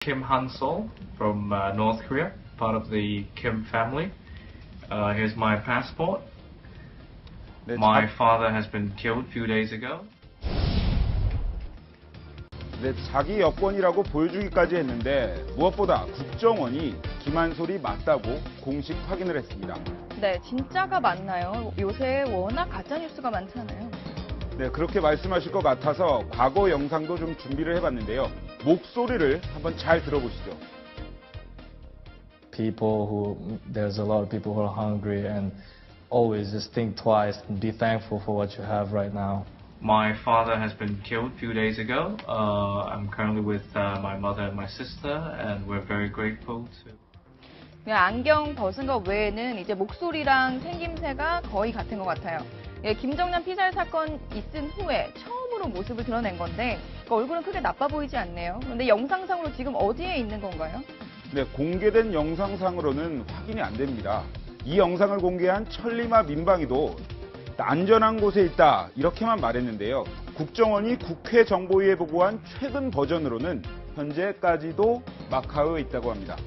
Kim Han-sol from North Korea, part of the Kim family. Here's my passport. 네, My father has been killed a few days ago. 네, 자기 여권이라고 보여주기까지 했는데 무엇보다 국정원이 김한솔이 맞다고 공식 확인을 했습니다. 네, 진짜가 맞나요? 요새 워낙 가짜뉴스가 많잖아요. 네, 그렇게 말씀하실 것 같아서 과거 영상도 좀 준비를 해봤는데요. 목소리를 한번 잘 들어보시죠. There's a lot of people who are hungry and always just think twice and be thankful for what you have right now. My father has been killed a few days ago. I'm currently with my mother and my sister, and we're very grateful to. 그냥 안경 벗은 것 외에는 이제 목소리랑 생김새가 거의 같은 것 같아요. 예, 김정남 피살 사건 있은 후에 처음으로 모습을 드러낸 건데 그 얼굴은 크게 나빠 보이지 않네요. 그런데 영상상으로 지금 어디에 있는 건가요? 네, 공개된 영상상으로는 확인이 안 됩니다. 이 영상을 공개한 천리마 민방위도 안전한 곳에 있다 이렇게만 말했는데요. 국정원이 국회 정보위에 보고한 최근 버전으로는 현재까지도 마카오에 있다고 합니다.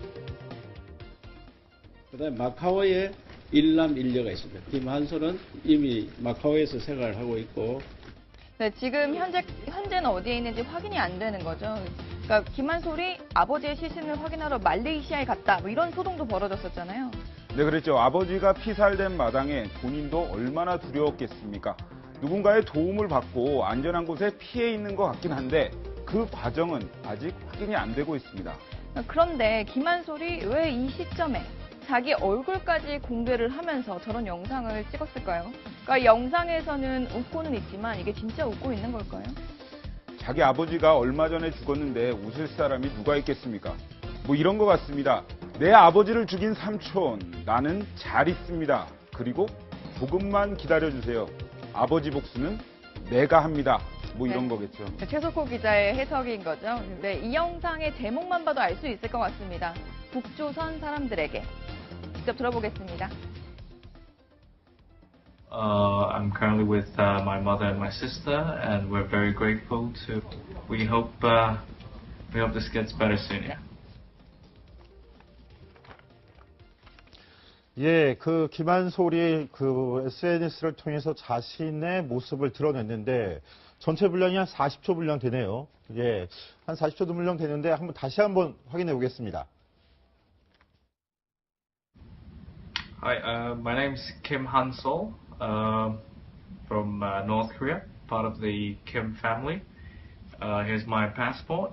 그다음에 마카오에 일남일녀가 있습니다. 김한솔은 이미 마카오에서 생활을 하고 있고. 네, 지금 현재는 어디에 있는지 확인이 안 되는 거죠. 그러니까 김한솔이 아버지의 시신을 확인하러 말레이시아에 갔다 뭐 이런 소동도 벌어졌었잖아요. 네, 그랬죠. 아버지가 피살된 마당에 본인도 얼마나 두려웠겠습니까? 누군가의 도움을 받고 안전한 곳에 피해 있는 것 같긴 한데 그 과정은 아직 확인이 안 되고 있습니다. 그런데 김한솔이 왜 이 시점에 자기 얼굴까지 공개를 하면서 저런 영상을 찍었을까요? 그러니까 영상에서는 웃고는 있지만 이게 진짜 웃고 있는 걸까요? 자기 아버지가 얼마 전에 죽었는데 웃을 사람이 누가 있겠습니까? 뭐 이런 것 같습니다. 내 아버지를 죽인 삼촌, 나는 잘 있습니다. 그리고 조금만 기다려주세요. 아버지 복수는 내가 합니다. 뭐 이런 거겠죠. 최석호 기자의 해석인 거죠. 근데 이 영상의 제목만 봐도 알 수 있을 것 같습니다. 북조선 사람들에게. 직접 들어보겠습니다. I'm currently with my mother and my sister, and we're very grateful to. We hope this gets better soon. Yeah. 예, 그 김한솔이 그 SNS를 통해서 자신의 모습을 드러냈는데 전체 분량이 한 40초 분량 되네요. 예, 한 40초 분량 되는데 다시 한번 확인해 보겠습니다. Hi, my name's Kim Han-sol from North Korea, part of the Kim family. Here's my passport.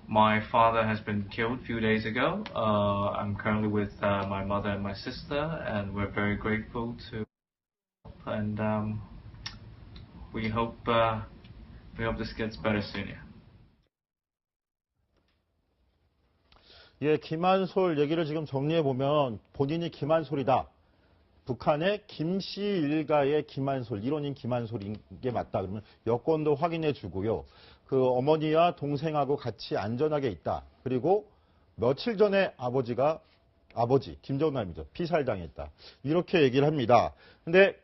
My father has been killed a few days ago. I'm currently with my mother and my sister, and we're very grateful to. And we hope this gets better soon. Yeah. 예, 김한솔 얘기를 지금 정리해 보면 본인이 김한솔이다. 북한의 김씨 일가의 김한솔, 일원인 김한솔인 게 맞다. 그러면 여권도 확인해 주고요. 그 어머니와 동생하고 같이 안전하게 있다. 그리고 며칠 전에 아버지 김정남이죠. 피살당했다. 이렇게 얘기를 합니다. 근데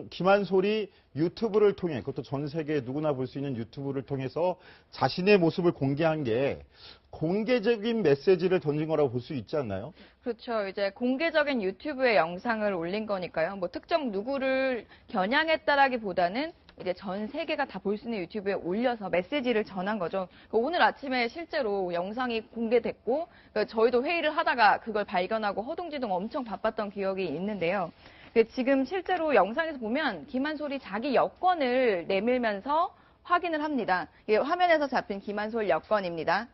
김한솔이 유튜브를 통해, 그것도 전 세계 누구나 볼 수 있는 유튜브를 통해서 자신의 모습을 공개한 게 공개적인 메시지를 던진 거라고 볼 수 있지 않나요? 그렇죠. 이제 공개적인 유튜브에 영상을 올린 거니까요. 뭐 특정 누구를 겨냥했다라기보다는 이제 전 세계가 다 볼 수 있는 유튜브에 올려서 메시지를 전한 거죠. 오늘 아침에 실제로 영상이 공개됐고 저희도 회의를 하다가 그걸 발견하고 허둥지둥 엄청 바빴던 기억이 있는데요. 지금 실제로 영상에서 보면 김한솔이 자기 여권을 내밀면서 확인을 합니다. 이게 화면에서 잡힌 김한솔 여권입니다.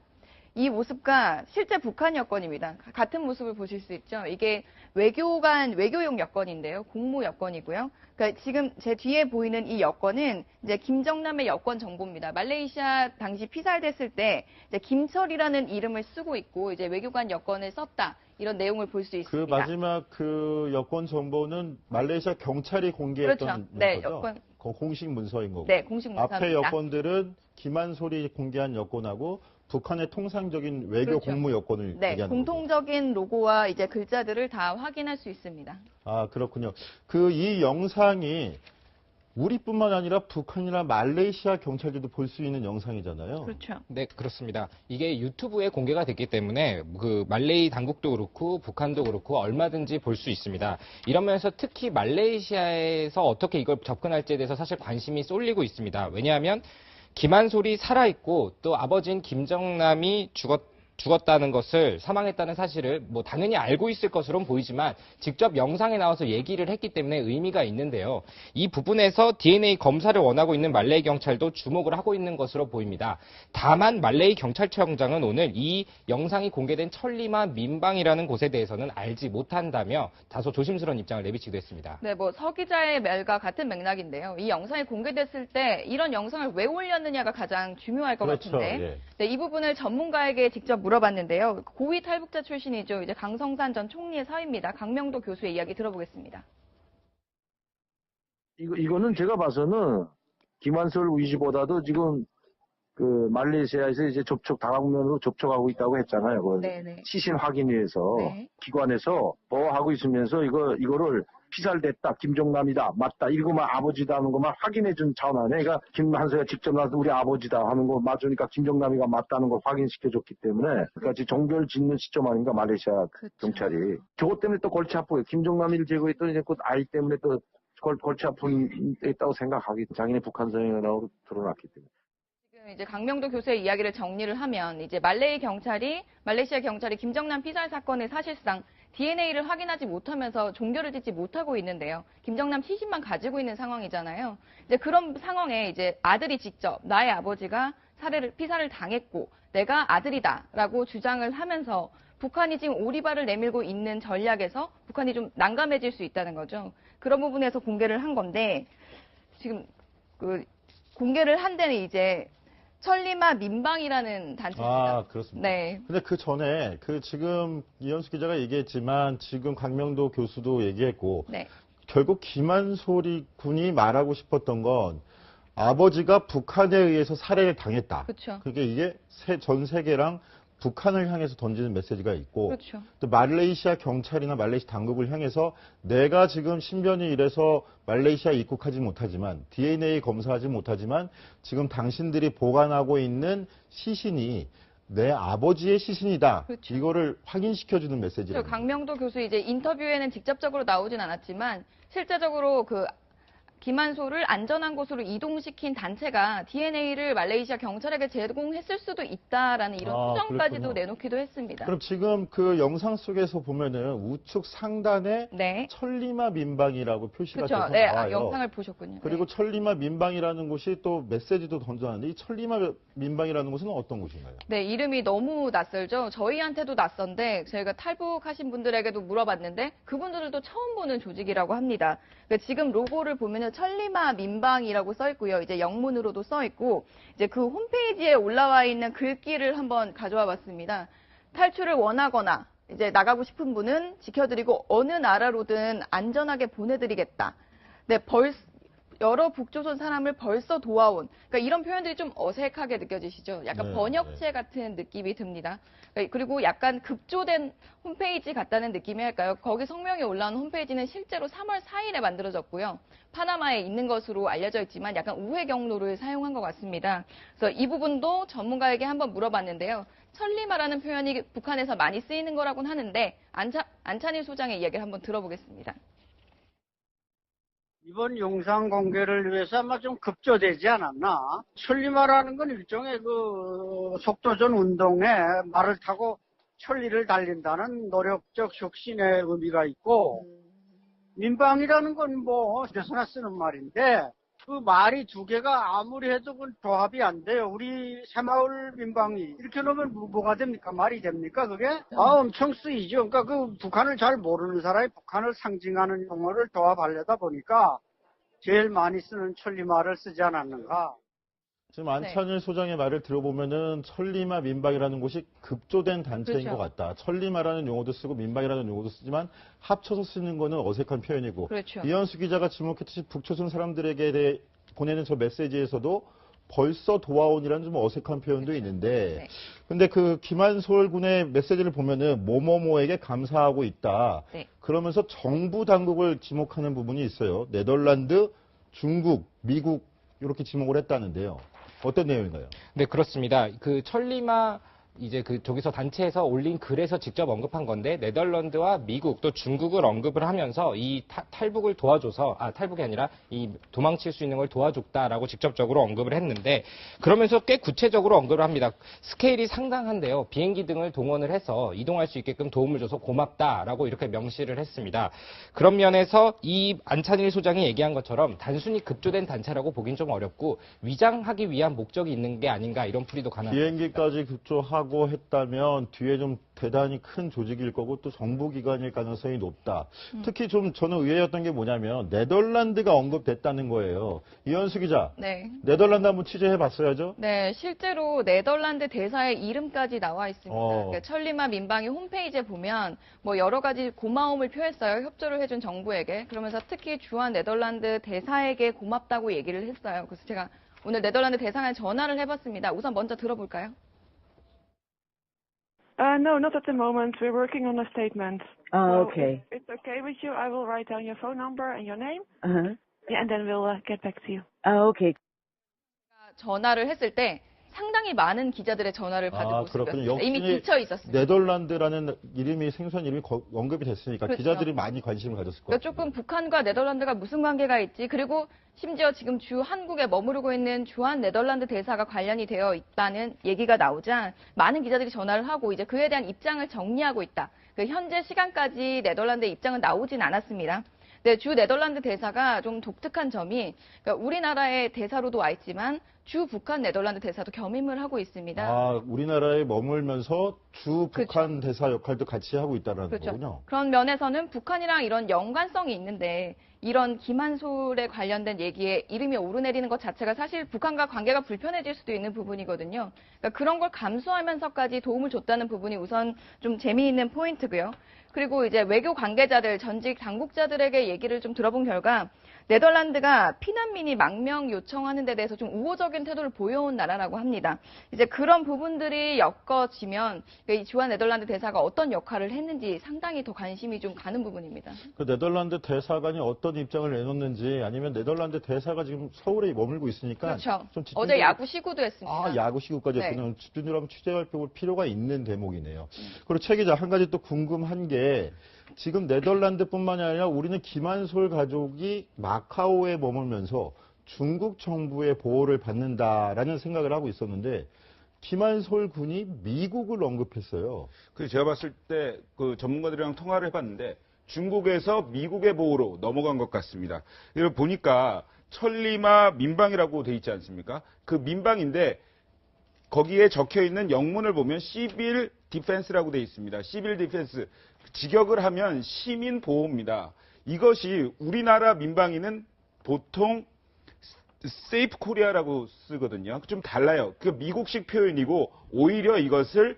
이 모습과 실제 북한 여권입니다. 같은 모습을 보실 수 있죠. 이게 외교용 여권인데요. 공무 여권이고요. 그러니까 지금 제 뒤에 보이는 이 여권은 이제 김정남의 여권 정보입니다. 말레이시아 당시 피살됐을 때 이제 김철이라는 이름을 쓰고 있고 이제 외교관 여권을 썼다. 이런 내용을 볼 수 있습니다. 그 마지막 그 여권 정보는 말레이시아 경찰이 공개했던 그렇죠. 네, 거죠? 여권. 공식 문서인 거고. 네, 공식 문서입니다. 앞에 여권들은 김한솔이 공개한 여권하고 북한의 통상적인 외교 그렇죠. 공무 여건을 네, 얘기하는 거죠. 공통적인 로고와 이제 글자들을 다 확인할 수 있습니다. 아, 그렇군요. 이 영상이 우리뿐만 아니라 북한이나 말레이시아 경찰들도 볼 수 있는 영상이잖아요. 그렇죠. 네, 그렇습니다. 이게 유튜브에 공개가 됐기 때문에 그 말레이 당국도 그렇고 북한도 그렇고 얼마든지 볼 수 있습니다. 이러면서 특히 말레이시아에서 어떻게 이걸 접근할지에 대해서 사실 관심이 쏠리고 있습니다. 왜냐하면 김한솔이 살아있고 또 아버지인 김정남이 죽었다는 것을, 사망했다는 사실을 뭐 당연히 알고 있을 것으로는 보이지만 직접 영상에 나와서 얘기를 했기 때문에 의미가 있는데요. 이 부분에서 DNA 검사를 원하고 있는 말레이 경찰도 주목을 하고 있는 것으로 보입니다. 다만 말레이 경찰청장은 오늘 이 영상이 공개된 천리마 민방이라는 곳에 대해서는 알지 못한다며 다소 조심스러운 입장을 내비치기도 했습니다. 네, 뭐 서 기자의 말과 같은 맥락인데요. 이 영상이 공개됐을 때 이런 영상을 왜 올렸느냐가 가장 중요할 것 그렇죠. 같은데, 예. 네, 이 부분을 전문가에게 직접 물어봤는데요. 고위 탈북자 출신이죠. 이제 강성산 전 총리의 사위입니다. 강명도 교수의 이야기 들어보겠습니다. 이거는 제가 봐서는 김한솔 위시보다도 지금 그 말레이시아에서 이제 당학면으로 접촉하고 있다고 했잖아요. 그 네네. 시신 확인 위해서 네. 기관에서 보호하고 있으면서 이거를 피살됐다, 김정남이다, 맞다, 이거만 아버지다 하는 것만 확인해 준 차원 안에, 그러니까 김한솔이가 직접 나서 우리 아버지다 하는 거 맞으니까 김정남이가 맞다는 걸 확인시켜 줬기 때문에, 그러니까 정결 짓는 시점 아닌가 말레이시아 그렇죠. 경찰이. 저것 때문에 또 골치 아프고 김정남이를 제거했더니 이제 그 아이 때문에 또 골치 아픈 데 있다고 생각하기, 자기네 북한성이라고 드러났기 때문에. 지금 이제 강명도 교수의 이야기를 정리를 하면 이제 말레이시아 경찰이 김정남 피살 사건의 사실상 DNA를 확인하지 못하면서 종결을 짓지 못하고 있는데요. 김정남 시신만 가지고 있는 상황이잖아요. 이제 그런 상황에 이제 아들이 직접 나의 아버지가 피살을 당했고 내가 아들이다라고 주장을 하면서 북한이 지금 오리발을 내밀고 있는 전략에서 북한이 좀 난감해질 수 있다는 거죠. 그런 부분에서 공개를 한 건데, 지금 그 공개를 한 데는 이제 천리마 민방이라는 단체입니다. 아, 그렇습니다. 네. 근데 그 전에 지금 이현수 기자가 얘기했지만 지금 강명도 교수도 얘기했고 네. 결국 김한솔이 군이 말하고 싶었던 건 아버지가 북한에 의해서 살해를 당했다. 그렇죠. 그게 이게 전 세계랑 북한을 향해서 던지는 메시지가 있고, 그렇죠. 또 말레이시아 경찰이나 말레이시아 당국을 향해서 내가 지금 신변이 이래서 말레이시아에 입국하지 못하지만 DNA 검사하지 못하지만 지금 당신들이 보관하고 있는 시신이 내 아버지의 시신이다. 그렇죠. 이거를 확인시켜주는 메시지예요. 강명도 교수 이제 인터뷰에는 직접적으로 나오진 않았지만 실제적으로 그 김한솔을 안전한 곳으로 이동시킨 단체가 DNA를 말레이시아 경찰에게 제공했을 수도 있다라는 이런 추정까지도 그렇군요. 내놓기도 했습니다. 그럼 지금 그 영상 속에서 보면은 우측 상단에 네. 천리마 민방이라고 표시가 그렇죠. 돼서 네, 나와요. 영상을 보셨군요. 그리고 네. 천리마 민방이라는 곳이 또 메시지도 던져놨는데 이 천리마 민방이라는 곳은 어떤 곳인가요? 네, 이름이 너무 낯설죠. 저희한테도 낯선데 저희가 탈북하신 분들에게도 물어봤는데 그분들도 처음 보는 조직이라고 합니다. 그러니까 지금 로고를 보면은 천리마 민방이라고 써 있고요. 이제 영문으로도 써 있고 이제 그 홈페이지에 올라와 있는 글귀를 한번 가져와 봤습니다. 탈출을 원하거나 이제 나가고 싶은 분은 지켜드리고 어느 나라로든 안전하게 보내드리겠다. 네, 여러 북조선 사람을 벌써 도와온. 그러니까 이런 표현들이 좀 어색하게 느껴지시죠? 약간 네, 번역체 같은 느낌이 듭니다. 그리고 약간 급조된 홈페이지 같다는 느낌이 할까요? 거기 성명이 올라온 홈페이지는 실제로 3월 4일에 만들어졌고요. 파나마에 있는 것으로 알려져 있지만 약간 우회 경로를 사용한 것 같습니다. 그래서 이 부분도 전문가에게 한번 물어봤는데요. 천리마라는 표현이 북한에서 많이 쓰이는 거라고는 하는데 안찬일 소장의 이야기를 한번 들어보겠습니다. 이번 영상 공개를 위해서 아마 좀 급조되지 않았나. 천리마라는 건 일종의 그 속도전 운동에 말을 타고 천리를 달린다는 노력적 혁신의 의미가 있고, 민방이라는 건 뭐 어디서나 쓰는 말인데 그 말이 두 개가 아무리 해도 그 조합이 안 돼요. 우리 새마을 민방위 이렇게 놓으면 뭐가 됩니까? 말이 됩니까? 그게? 엄청 쓰이죠. 그러니까 그 북한을 잘 모르는 사람이 북한을 상징하는 용어를 조합하려다 보니까 제일 많이 쓰는 천리마를 쓰지 않았는가. 지금 안찬일 소장의 말을 들어보면은 천리마 민방이라는 곳이 급조된 단체인 그렇죠. 것 같다. 천리마라는 용어도 쓰고 민방이라는 용어도 쓰지만 합쳐서 쓰는 거는 어색한 표현이고. 그렇죠. 이현수 기자가 지목했듯이 북조선 사람들에게 대해 보내는 저 메시지에서도 벌써 도와온이라는 좀 어색한 표현도 있는데, 네. 근데 그 김한솔 군의 메시지를 보면은 뭐뭐뭐에게 감사하고 있다. 네. 그러면서 정부 당국을 지목하는 부분이 있어요. 네덜란드, 중국, 미국 이렇게 지목을 했다는데요. 어떤 내용인가요? 네, 그렇습니다. 그 천리마 이제 저기서 단체에서 올린 글에서 직접 언급한 건데 네덜란드와 미국 또 중국을 언급을 하면서 이 탈북을 도와줘서 탈북이 아니라 이 도망칠 수 있는 걸 도와줬다라고 직접적으로 언급을 했는데 그러면서 꽤 구체적으로 언급을 합니다. 스케일이 상당한데요. 비행기 등을 동원을 해서 이동할 수 있게끔 도움을 줘서 고맙다라고 이렇게 명시를 했습니다. 그런 면에서 이 안찬일 소장이 얘기한 것처럼 단순히 급조된 단체라고 보긴 좀 어렵고 위장하기 위한 목적이 있는 게 아닌가 이런 풀이도 가능합니다. 비행기까지 급조하고 했다면 뒤에 좀 대단히 큰 조직일 거고 또 정부기관일 가능성이 높다. 특히 좀 저는 의외였던 게 뭐냐면 네덜란드가 언급됐다는 거예요. 이현수 기자. 네. 네덜란드 한번 취재해 봤어야죠? 네, 실제로 네덜란드 대사의 이름까지 나와 있습니다. 그러니까 천리마 민방위 홈페이지에 보면 뭐 여러 가지 고마움을 표했어요. 협조를 해준 정부에게. 그러면서 특히 주한 네덜란드 대사에게 고맙다고 얘기를 했어요. 그래서 제가 오늘 네덜란드 대사에 전화를 해봤습니다. 우선 먼저 들어볼까요? No, not at the moment. We're working on a statement. Oh, So okay. if it's okay with you, I will write down your phone number and your name. Uh-huh. Yeah, and then we'll get back to you. Oh, okay. 전화를 했을 때 상당히 많은 기자들의 전화를 받은 그렇군요. 모습이었습니다. 이미 역시 지쳐 있었습니다. 네덜란드라는 이름이 생소한 이름이 언급이 됐으니까 그렇죠. 기자들이 많이 관심을 가졌을 거예요. 그러니까 조금 북한과 네덜란드가 무슨 관계가 있지? 그리고 심지어 지금 주 한국에 머무르고 있는 주한 네덜란드 대사가 관련이 되어 있다는 얘기가 나오자 많은 기자들이 전화를 하고 이제 그에 대한 입장을 정리하고 있다. 그 현재 시간까지 네덜란드의 입장은 나오진 않았습니다. 네, 주 네덜란드 대사가 좀 독특한 점이 그러니까 우리나라의 대사로도 와 있지만 주 북한 네덜란드 대사도 겸임을 하고 있습니다. 우리나라에 머물면서 주 북한 그렇죠. 대사 역할도 같이 하고 있다는 그렇죠. 거군요. 그런 면에서는 북한이랑 이런 연관성이 있는데 이런 김한솔에 관련된 얘기에 이름이 오르내리는 것 자체가 사실 북한과 관계가 불편해질 수도 있는 부분이거든요. 그러니까 그런 걸 감수하면서까지 도움을 줬다는 부분이 우선 좀 재미있는 포인트고요. 그리고 이제 외교 관계자들, 전직 당국자들에게 얘기를 좀 들어본 결과 네덜란드가 피난민이 망명 요청하는 데 대해서 좀 우호적인 태도를 보여온 나라라고 합니다. 이제 그런 부분들이 엮어지면 이 주한 네덜란드 대사가 어떤 역할을 했는지 상당히 더 관심이 좀 가는 부분입니다. 그 네덜란드 대사관이 어떤 입장을 내놓는지 아니면 네덜란드 대사가 지금 서울에 머물고 있으니까 그렇죠. 좀 집중적으로 어제 야구 시구도 했습니다. 야구 시구까지 네. 했군요. 집중적으로 한번 취재할 필요가 있는 대목이네요. 그리고 최 기자 한 가지 또 궁금한 게 지금 네덜란드뿐만이 아니라 우리는 김한솔 가족이 마카오에 머물면서 중국 정부의 보호를 받는다라는 생각을 하고 있었는데 김한솔 군이 미국을 언급했어요. 그래서 제가 봤을 때 그 전문가들이랑 통화를 해봤는데 중국에서 미국의 보호로 넘어간 것 같습니다. 이걸 보니까 천리마 민방이라고 돼 있지 않습니까? 그 민방인데 거기에 적혀 있는 영문을 보면 시빌 디펜스라고 돼 있습니다. 시빌 디펜스. 직역을 하면 시민 보호입니다. 이것이 우리나라 민방위는 보통 세이프 코리아라고 쓰거든요. 좀 달라요. 그 미국식 표현이고 오히려 이것을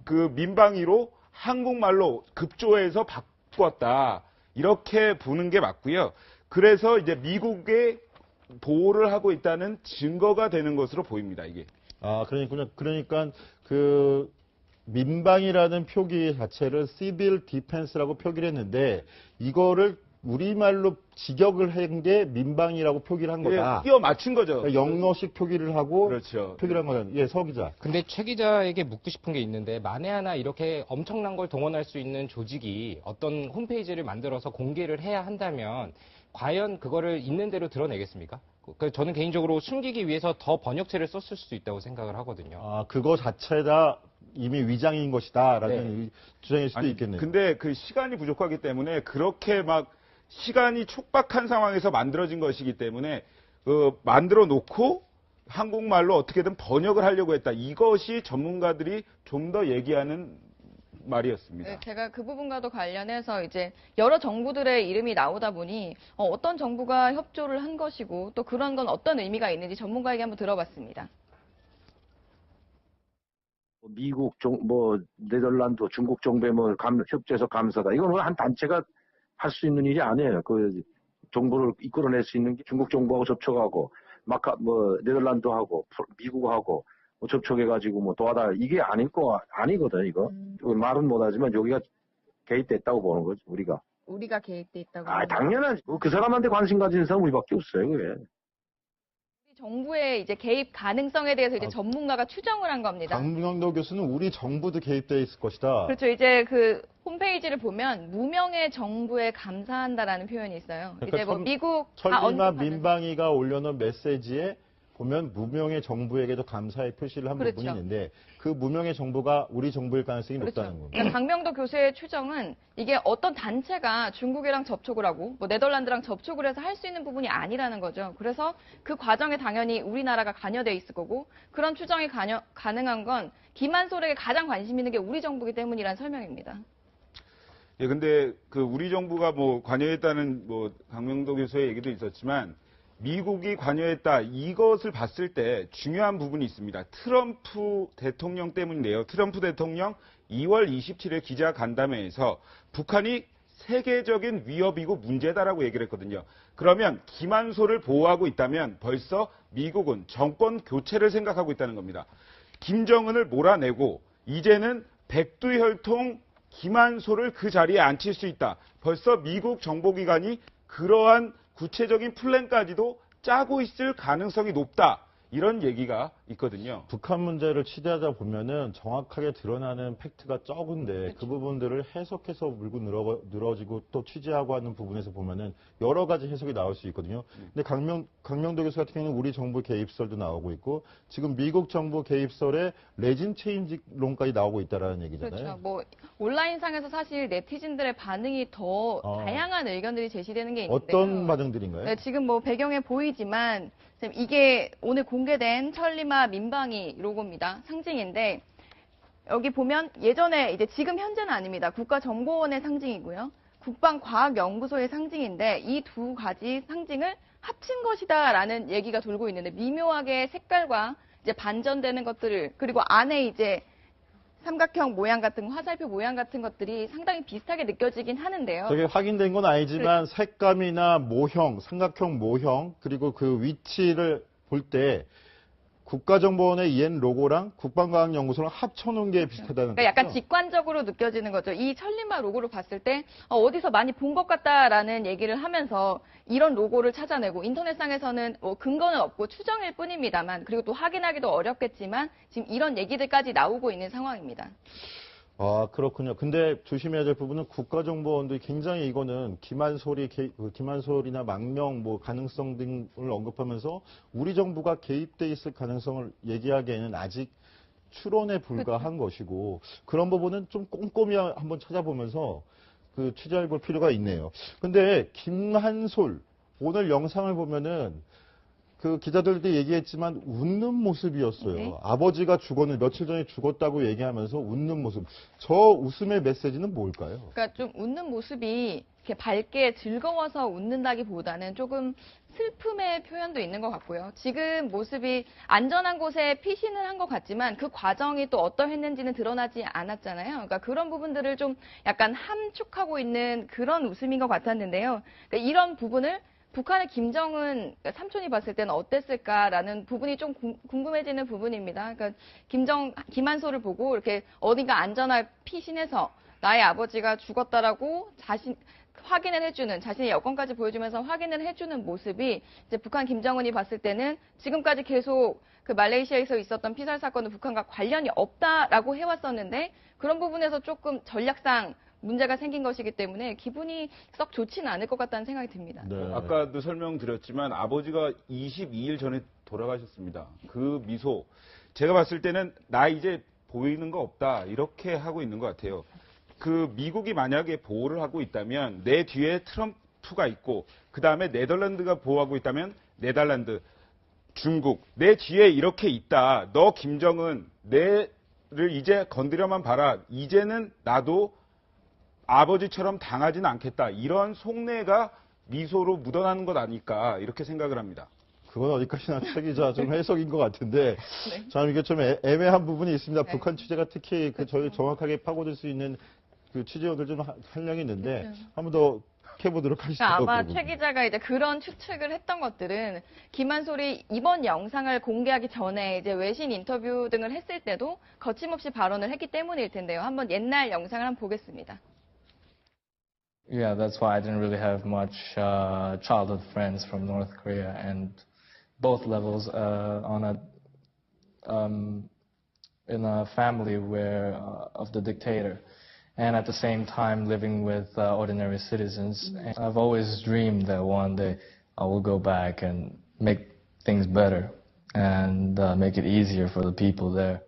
그 민방위로 한국말로 급조해서 바꿨다. 이렇게 보는 게 맞고요. 그래서 이제 미국의 보호를 하고 있다는 증거가 되는 것으로 보입니다. 이게. 그러니까 그 민방이라는 표기 자체를 시빌 디펜스라고 표기를 했는데 이거를 우리말로 직역을 한 게 민방이라고 표기를 한 거다. 끼워 맞춘 거죠. 그러니까 영어식 표기를 하고 그렇죠. 표기를 한 거다. 예, 서 기자. 근데 최 기자에게 묻고 싶은 게 있는데 만에 하나 이렇게 엄청난 걸 동원할 수 있는 조직이 어떤 홈페이지를 만들어서 공개를 해야 한다면 과연 그거를 있는 대로 드러내겠습니까? 저는 개인적으로 숨기기 위해서 더 번역체를 썼을 수도 있다고 생각을 하거든요. 그거 자체가 이미 위장인 것이다라는 주장일 수도 있겠네요. 근데 그 시간이 부족하기 때문에 그렇게 막 시간이 촉박한 상황에서 만들어진 것이기 때문에 만들어 놓고 한국말로 어떻게든 번역을 하려고 했다. 이것이 전문가들이 좀 더 얘기하는 말이었습니다. 네, 제가 그 부분과도 관련해서 이제 여러 정부들의 이름이 나오다 보니 어떤 정부가 협조를 한 것이고 또 그런 건 어떤 의미가 있는지 전문가에게 한번 들어봤습니다. 미국, 네덜란드, 중국 정부에 협조해서 감사다. 이건 한 단체가 할 수 있는 일이 아니에요. 그 정부를 이끌어낼 수 있는 게 중국 정부하고 접촉하고 네덜란드하고 미국하고 뭐 접촉해가지고 뭐 도와달라 이게 아니거든 이거. 말은 못하지만 여기가 개입됐다고 보는 거지 우리가. 우리가 개입돼 있다고. 당연하지. 그 사람한테 관심 가지는 사람 우리밖에 없어요, 그게. 정부의 이제 개입 가능성에 대해서 이제 전문가가 추정을 한 겁니다. 강명도 교수는 우리 정부도 개입돼 있을 것이다. 그렇죠. 이제 그 홈페이지를 보면 무명의 정부에 감사한다라는 표현이 있어요. 그러니까 이제 뭐 미국 천리마 민방위가 올려놓은 메시지에 보면 무명의 정부에게도 감사의 표시를 한 그렇죠. 부분이 있는데 그 무명의 정부가 우리 정부일 가능성이 그렇죠. 높다는 겁니다. 그러니까 강명도 교수의 추정은 이게 어떤 단체가 중국이랑 접촉을 하고 뭐 네덜란드랑 접촉을 해서 할 수 있는 부분이 아니라는 거죠. 그래서 그 과정에 당연히 우리나라가 관여돼 있을 거고 그런 추정이 가능한 건 김한솔에게 가장 관심 있는 게 우리 정부이기 때문이라는 설명입니다. 예, 근데 그 우리 정부가 뭐 관여했다는 뭐 강명도 교수의 얘기도 있었지만 미국이 관여했다 이것을 봤을 때 중요한 부분이 있습니다. 트럼프 대통령 때문인데요. 트럼프 대통령 2월 27일 기자간담회에서 북한이 세계적인 위협이고 문제다라고 얘기를 했거든요. 그러면 김한솔을 보호하고 있다면 벌써 미국은 정권 교체를 생각하고 있다는 겁니다. 김정은을 몰아내고 이제는 백두혈통 김한솔을 그 자리에 앉힐 수 있다. 벌써 미국 정보기관이 그러한 구체적인 플랜까지도 짜고 있을 가능성이 높다. 이런 얘기가 있거든요. 북한 문제를 취재하다 보면은 정확하게 드러나는 팩트가 적은데 그 부분들을 해석해서 물고 늘어지고 또 취재하고 하는 부분에서 보면은 여러 가지 해석이 나올 수 있거든요. 근데 강명도 교수 같은 경우는 우리 정부 개입설도 나오고 있고 지금 미국 정부 개입설에 레진 체인지론까지 나오고 있다라는 얘기잖아요. 그렇죠. 뭐 온라인상에서 사실 네티즌들의 반응이 더 다양한 의견들이 제시되는 게 있는데요. 어떤 반응들인가요? 네, 지금 뭐 배경에 보이지만 이게 오늘 공개된 천리마 민방위 로고입니다. 상징인데 여기 보면 예전에 이제 지금 현재는 아닙니다. 국가정보원의 상징이고요. 국방과학연구소의 상징인데 이 두 가지 상징을 합친 것이다라는 얘기가 돌고 있는데 미묘하게 색깔과 이제 반전되는 것들을 그리고 안에 이제 삼각형 모양 같은 화살표 모양 같은 것들이 상당히 비슷하게 느껴지긴 하는데요. 저게 확인된 건 아니지만 색감이나 모형, 삼각형 모형 그리고 그 위치를 볼 때 국가정보원의 옛 로고랑 국방과학연구소랑 합쳐놓은 게 비슷하다는 그러니까 약간 거죠? 직관적으로 느껴지는 거죠. 이 천리마 로고를 봤을 때 어디서 많이 본 것 같다라는 얘기를 하면서 이런 로고를 찾아내고 인터넷상에서는 뭐 근거는 없고 추정일 뿐입니다만 그리고 또 확인하기도 어렵겠지만 지금 이런 얘기들까지 나오고 있는 상황입니다. 아, 그렇군요. 근데 조심해야 될 부분은 국가정보원도 굉장히 이거는 김한솔이나 망명 뭐 가능성 등을 언급하면서 우리 정부가 개입돼 있을 가능성을 얘기하기에는 아직 추론에 불과한 것이고 그런 부분은 좀 꼼꼼히 한번 찾아보면서 그 취재해 볼 필요가 있네요. 근데 김한솔 오늘 영상을 보면은 그 기자들도 얘기했지만 웃는 모습이었어요. 네. 아버지가 며칠 전에 죽었다고 얘기하면서 웃는 모습. 저 웃음의 메시지는 뭘까요? 그러니까 좀 웃는 모습이 이렇게 밝게 즐거워서 웃는다기보다는 조금 슬픔의 표현도 있는 것 같고요. 지금 모습이 안전한 곳에 피신을 한 것 같지만 그 과정이 또 어떠했는지는 드러나지 않았잖아요. 그러니까 그런 부분들을 좀 약간 함축하고 있는 그런 웃음인 것 같았는데요. 그러니까 이런 부분을 북한의 김정은 삼촌이 봤을 때는 어땠을까라는 부분이 좀 궁금해지는 부분입니다. 그러니까 김한솔을 보고 이렇게 어딘가 안전하게 피신해서 나의 아버지가 죽었다라고 확인을 해주는 자신의 여권까지 보여주면서 확인을 해주는 모습이 이제 북한 김정은이 봤을 때는 지금까지 계속 그 말레이시아에서 있었던 피살 사건은 북한과 관련이 없다라고 해왔었는데 그런 부분에서 조금 전략상 문제가 생긴 것이기 때문에 기분이 썩 좋지는 않을 것 같다는 생각이 듭니다. 네. 아까도 설명드렸지만 아버지가 22일 전에 돌아가셨습니다. 그 미소 제가 봤을 때는 나 이제 보이는 거 없다 이렇게 하고 있는 것 같아요. 그 미국이 만약에 보호를 하고 있다면 내 뒤에 트럼프가 있고 그 다음에 네덜란드가 보호하고 있다면 네덜란드, 중국 내 뒤에 이렇게 있다. 너 김정은 내를 이제 건드려만 봐라. 이제는 나도 아버지처럼 당하지는 않겠다. 이런 속내가 미소로 묻어나는 것 아닐까 이렇게 생각을 합니다. 그건 어디까지나 책이자 좀 해석인 것 같은데 네. 참 이게 좀 애매한 부분이 있습니다. 네. 북한 취재가 특히 그 저희 정확하게 파고들 수 있는 그 취재원들 좀 한량이 있는데 한 번 더 해보도록 하시죠. 그러니까 아마 그 부분. 최 기자가 이제 그런 추측을 했던 것들은 김한솔이 이번 영상을 공개하기 전에 이제 외신 인터뷰 등을 했을 때도 거침없이 발언을 했기 때문일 텐데요. 한번 옛날 영상을 한번 보겠습니다. Yeah, that's why I didn't really have much childhood friends from North Korea, and both levels in a family where of the dictator, and at the same time living with ordinary citizens. And I've always dreamed that one day I will go back and make things better and make it easier for the people there.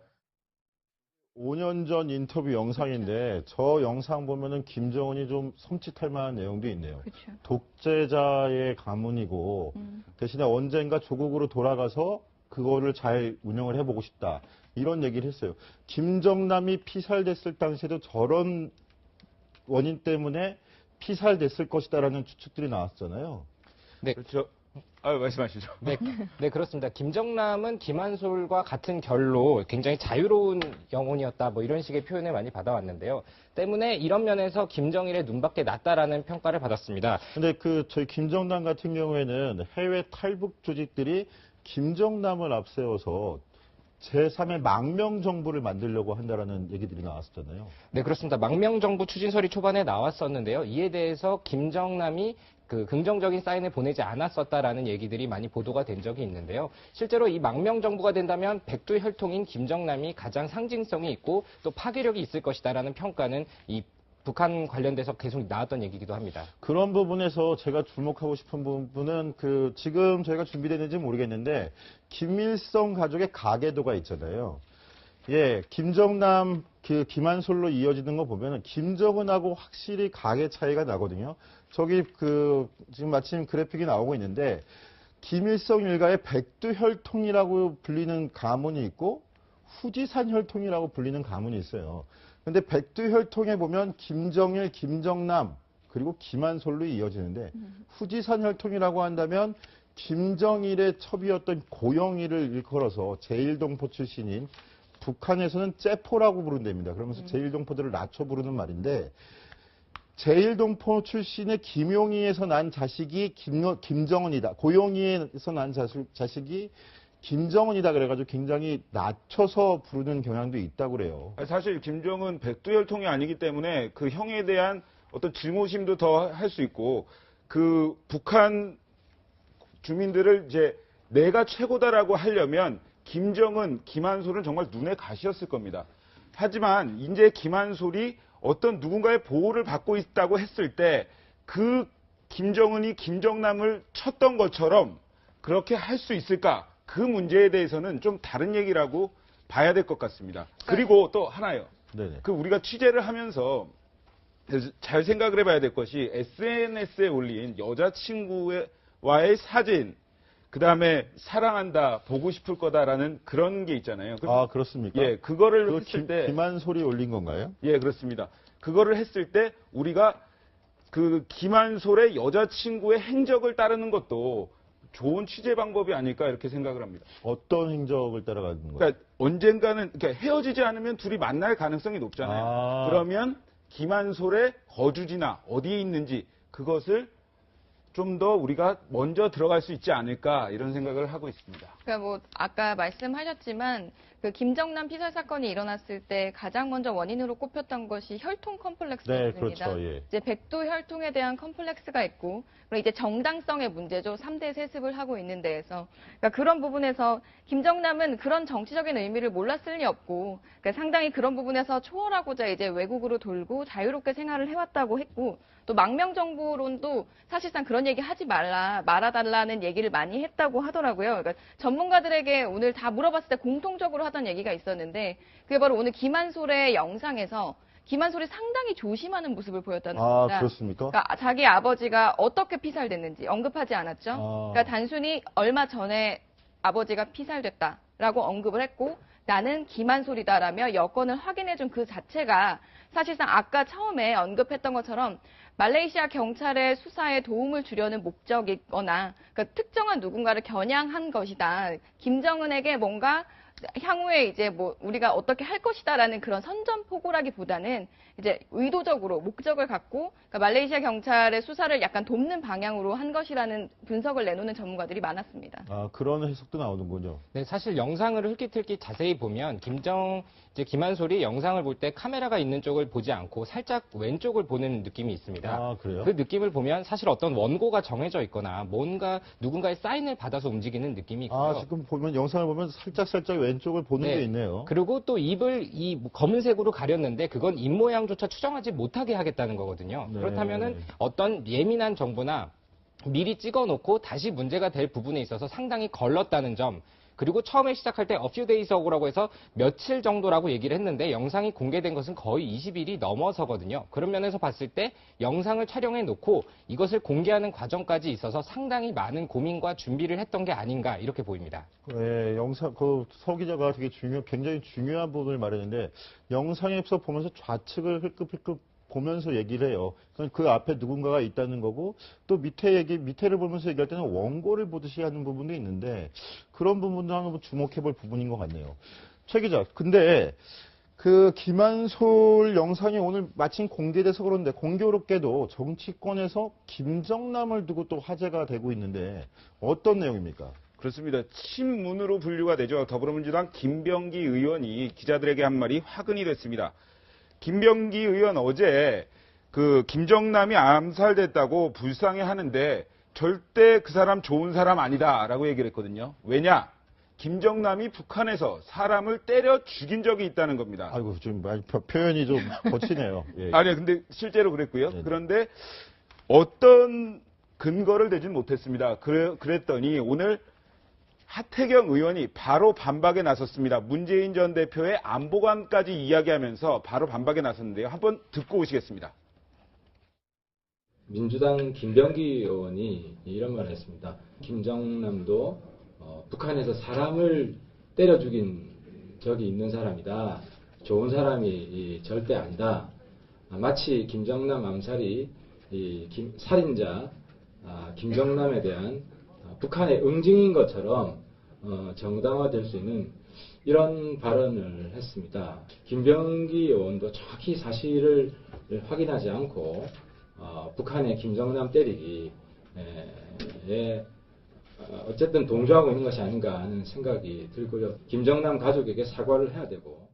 5년 전 인터뷰 영상인데 저 영상 보면은 김정은이 좀 섬찟할 만한 내용도 있네요. 그쵸. 독재자의 가문이고 대신에 언젠가 조국으로 돌아가서 그거를 잘 운영을 해보고 싶다. 이런 얘기를 했어요. 김정남이 피살됐을 당시에도 저런 원인 때문에 피살됐을 것이다라는 추측들이 나왔잖아요. 네. 그렇죠. 말씀하시죠. 네, 그렇습니다. 김정남은 김한솔과 같은 결로 굉장히 자유로운 영혼이었다, 뭐 이런 식의 표현을 많이 받아왔는데요. 때문에 이런 면에서 김정일의 눈밖에 낫다라는 평가를 받았습니다. 근데 저희 김정남 같은 경우에는 해외 탈북 조직들이 김정남을 앞세워서 제3의 망명 정부를 만들려고 한다라는 얘기들이 나왔었잖아요. 네, 그렇습니다. 망명 정부 추진설이 초반에 나왔었는데요. 이에 대해서 김정남이 긍정적인 사인을 보내지 않았었다라는 얘기들이 많이 보도가 된 적이 있는데요. 실제로 이 망명 정부가 된다면 백두 혈통인 김정남이 가장 상징성이 있고 또 파괴력이 있을 것이다라는 평가는 이 북한 관련돼서 계속 나왔던 얘기이기도 합니다. 그런 부분에서 제가 주목하고 싶은 부분은 지금 저희가 준비됐는지 모르겠는데 김일성 가족의 가계도가 있잖아요. 예, 김정남 김한솔로 이어지는 거 보면은 김정은하고 확실히 가계 차이가 나거든요. 저기 지금 마침 그래픽이 나오고 있는데 김일성 일가의 백두 혈통이라고 불리는 가문이 있고 후지산 혈통이라고 불리는 가문이 있어요. 근데 백두 혈통에 보면 김정일, 김정남 그리고 김한솔로 이어지는데 후지산 혈통이라고 한다면 김정일의 첩이었던 고영일을 일컬어서 제1동포 출신인 북한에서는 째포라고 부른답니다. 그러면서 제1동포들을 낮춰 부르는 말인데 제1동포 출신의 김용희에서 난 자식이 김정은이다. 고용희에서 난 자식이 김정은이다 그래가지고 굉장히 낮춰서 부르는 경향도 있다고 그래요. 사실 김정은 백두혈통이 아니기 때문에 그 형에 대한 어떤 증오심도 더 할 수 있고 북한 주민들을 이제 내가 최고다라고 하려면 김정은, 김한솔은 정말 눈에 가시였을 겁니다. 하지만 이제 김한솔이 어떤 누군가의 보호를 받고 있다고 했을 때 그 김정은이 김정남을 쳤던 것처럼 그렇게 할 수 있을까? 그 문제에 대해서는 좀 다른 얘기라고 봐야 될 것 같습니다. 그리고 또 하나요. 네네. 우리가 취재를 하면서 잘 생각을 해봐야 될 것이 SNS에 올린 여자친구와의 사진, 그 다음에 사랑한다, 보고 싶을 거다라는 그런 게 있잖아요. 아, 그렇습니까? 예, 그거를 했을 때. 김한솔이 올린 건가요? 예, 그렇습니다. 그거를 했을 때 우리가 김한솔의 여자친구의 행적을 따르는 것도 좋은 취재 방법이 아닐까 이렇게 생각을 합니다. 어떤 행적을 따라가는 거예요? 그러니까 언젠가는 헤어지지 않으면 둘이 만날 가능성이 높잖아요. 그러면 김한솔의 거주지나 어디에 있는지 그것을 좀 더 우리가 먼저 들어갈 수 있지 않을까 이런 생각을 하고 있습니다. 그러니까 아까 말씀하셨지만 김정남 피살 사건이 일어났을 때 가장 먼저 원인으로 꼽혔던 것이 혈통 컴플렉스였습니다. 네, 그렇죠. 예. 이제 백두 혈통에 대한 컴플렉스가 있고 그리고 이제 정당성의 문제죠. 3대 세습을 하고 있는 데에서 그러니까 그런 부분에서 김정남은 그런 정치적인 의미를 몰랐을 리 없고 그러니까 상당히 그런 부분에서 초월하고자 이제 외국으로 돌고 자유롭게 생활을 해왔다고 했고 또 망명정부론도 사실상 그런 얘기 하지 말아달라는 얘기를 많이 했다고 하더라고요. 그러니까 전문가들에게 오늘 다 물어봤을 때 공통적으로 하던 얘기가 있었는데 그게 바로 오늘 김한솔의 영상에서 김한솔이 상당히 조심하는 모습을 보였다는 겁니다. 아, 그렇습니까? 그러니까 자기 아버지가 어떻게 피살됐는지 언급하지 않았죠. 그러니까 단순히 얼마 전에 아버지가 피살됐다라고 언급을 했고 나는 김한솔이다라며 여권을 확인해준 그 자체가 사실상 아까 처음에 언급했던 것처럼 말레이시아 경찰의 수사에 도움을 주려는 목적이거나 그러니까 특정한 누군가를 겨냥한 것이다. 김정은에게 뭔가 향후에 이제 뭐 우리가 어떻게 할 것이다라는 그런 선전포고라기보다는 이제 의도적으로 목적을 갖고 그러니까 말레이시아 경찰의 수사를 약간 돕는 방향으로 한 것이라는 분석을 내놓는 전문가들이 많았습니다. 아, 그런 해석도 나오는군요. 네, 사실 영상을 흘깃흘깃 자세히 보면 김한솔이 영상을 볼 때 카메라가 있는 쪽을 보지 않고 살짝 왼쪽을 보는 느낌이 있습니다. 아, 그래요? 그 느낌을 보면 사실 어떤 원고가 정해져 있거나 뭔가 누군가의 사인을 받아서 움직이는 느낌이 있고요. 아, 지금 보면 영상을 보면 살짝 왼쪽을 보는 게 있네요. 그리고 또 입을 이 검은색으로 가렸는데 그건 입 모양조차 추정하지 못하게 하겠다는 거거든요. 네. 그렇다면은 어떤 예민한 정보나 미리 찍어놓고 다시 문제가 될 부분에 있어서 상당히 걸렀다는 점. 그리고 처음에 시작할 때 a few days ago라고 해서 며칠 정도라고 얘기를 했는데 영상이 공개된 것은 거의 20일이 넘어서거든요. 그런 면에서 봤을 때 영상을 촬영해 놓고 이것을 공개하는 과정까지 있어서 상당히 많은 고민과 준비를 했던 게 아닌가 이렇게 보입니다. 네, 영상, 서 기자가 되게 굉장히 중요한 부분을 말했는데, 영상에서 보면서 좌측을 흘끗흘끗 보면서 얘기를 해요. 그 앞에 누군가가 있다는 거고, 또 밑에를 보면서 얘기할 때는 원고를 보듯이 하는 부분도 있는데, 그런 부분도 한번 주목해 볼 부분인 것 같네요. 최 기자, 근데, 김한솔 영상이 오늘 마침 공개돼서 그런데, 공교롭게도 정치권에서 김정남을 두고 또 화제가 되고 있는데, 어떤 내용입니까? 그렇습니다. 친문으로 분류가 되죠. 더불어민주당 김병기 의원이 기자들에게 한 말이 화근이 됐습니다. 김병기 의원 어제 김정남이 암살됐다고 불쌍해하는데 절대 그 사람 좋은 사람 아니다라고 얘기를 했거든요. 왜냐? 김정남이 북한에서 사람을 때려 죽인 적이 있다는 겁니다. 아이고, 좀 표현이 좀 거치네요. 예. 아니요, 근데 실제로 그랬고요. 네네. 그런데 어떤 근거를 대진 못했습니다. 그랬더니 오늘 하태경 의원이 바로 반박에 나섰습니다. 문재인 전 대표의 안보관까지 이야기하면서 바로 반박에 나섰는데요. 한번 듣고 오시겠습니다. 민주당 김병기 의원이 이런 말을 했습니다. 김정남도 북한에서 사람을 때려 죽인 적이 있는 사람이다. 좋은 사람이 절대 아니다. 마치 김정남 암살이 살인자 김정남에 대한 북한의 응징인 것처럼 정당화될 수 있는 이런 발언을 했습니다. 김병기 의원도 정확히 사실을 확인하지 않고 북한의 김정남 때리기에 어쨌든 동조하고 있는 것이 아닌가 하는 생각이 들고요. 김정남 가족에게 사과를 해야 되고.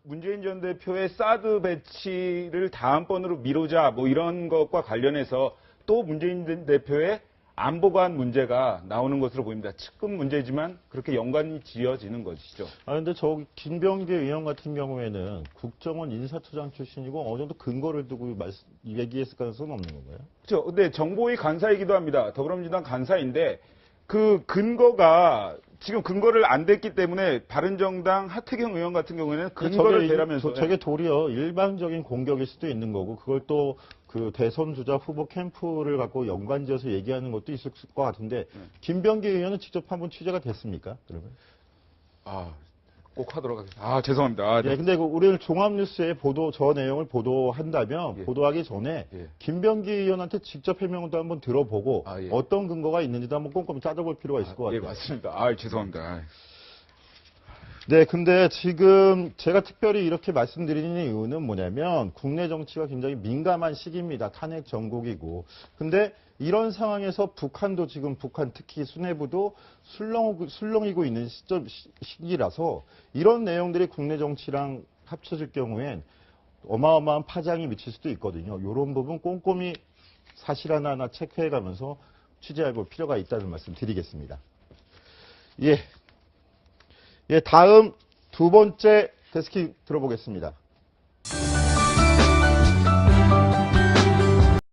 문재인 전 대표의 사드 배치를 다음번으로 미루자 뭐 이런 것과 관련해서 또 문재인 전 대표의 안보관 문제가 나오는 것으로 보입니다. 측근 문제지만 그렇게 연관이 지어지는 것이죠. 근데 김병기 의원 같은 경우에는 국정원 인사처장 출신이고 어느 정도 근거를 두고 얘기했을 가능성은 없는 건가요? 그렇죠. 근데 정보위 간사이기도 합니다. 더불어민주당 간사인데 그 근거가 지금 근거를 안 댔기 때문에 바른정당 하태경 의원 같은 경우에는 근거를 대라면서 저게 도리어 일방적인 공격일 수도 있는 거고 그걸 또 대선 주자 후보 캠프를 갖고 연관지어서 얘기하는 것도 있을 것 같은데 김병기 의원은 직접 한번 취재가 됐습니까? 그러면? 꼭 하도록 하겠습니다. 죄송합니다. 네. 근데 우리는 종합뉴스에 저 내용을 보도한다면 보도하기 전에 김병기 의원한테 직접 해명도 한번 들어보고 어떤 근거가 있는지도 한번 꼼꼼히 따져볼 필요가 있을 것 같아요. 예, 맞습니다. 죄송합니다. 네, 근데 지금 제가 특별히 이렇게 말씀드리는 이유는 뭐냐면 국내 정치가 굉장히 민감한 시기입니다. 탄핵 전국이고. 근데 이런 상황에서 북한도 지금 특히 수뇌부도 술렁이고 있는 시기라서 이런 내용들이 국내 정치랑 합쳐질 경우엔 어마어마한 파장이 미칠 수도 있거든요. 이런 부분 꼼꼼히 사실 하나하나 체크해가면서 취재해 볼 필요가 있다는 말씀 드리겠습니다. 예, 다음 두 번째 데스크 들어보겠습니다.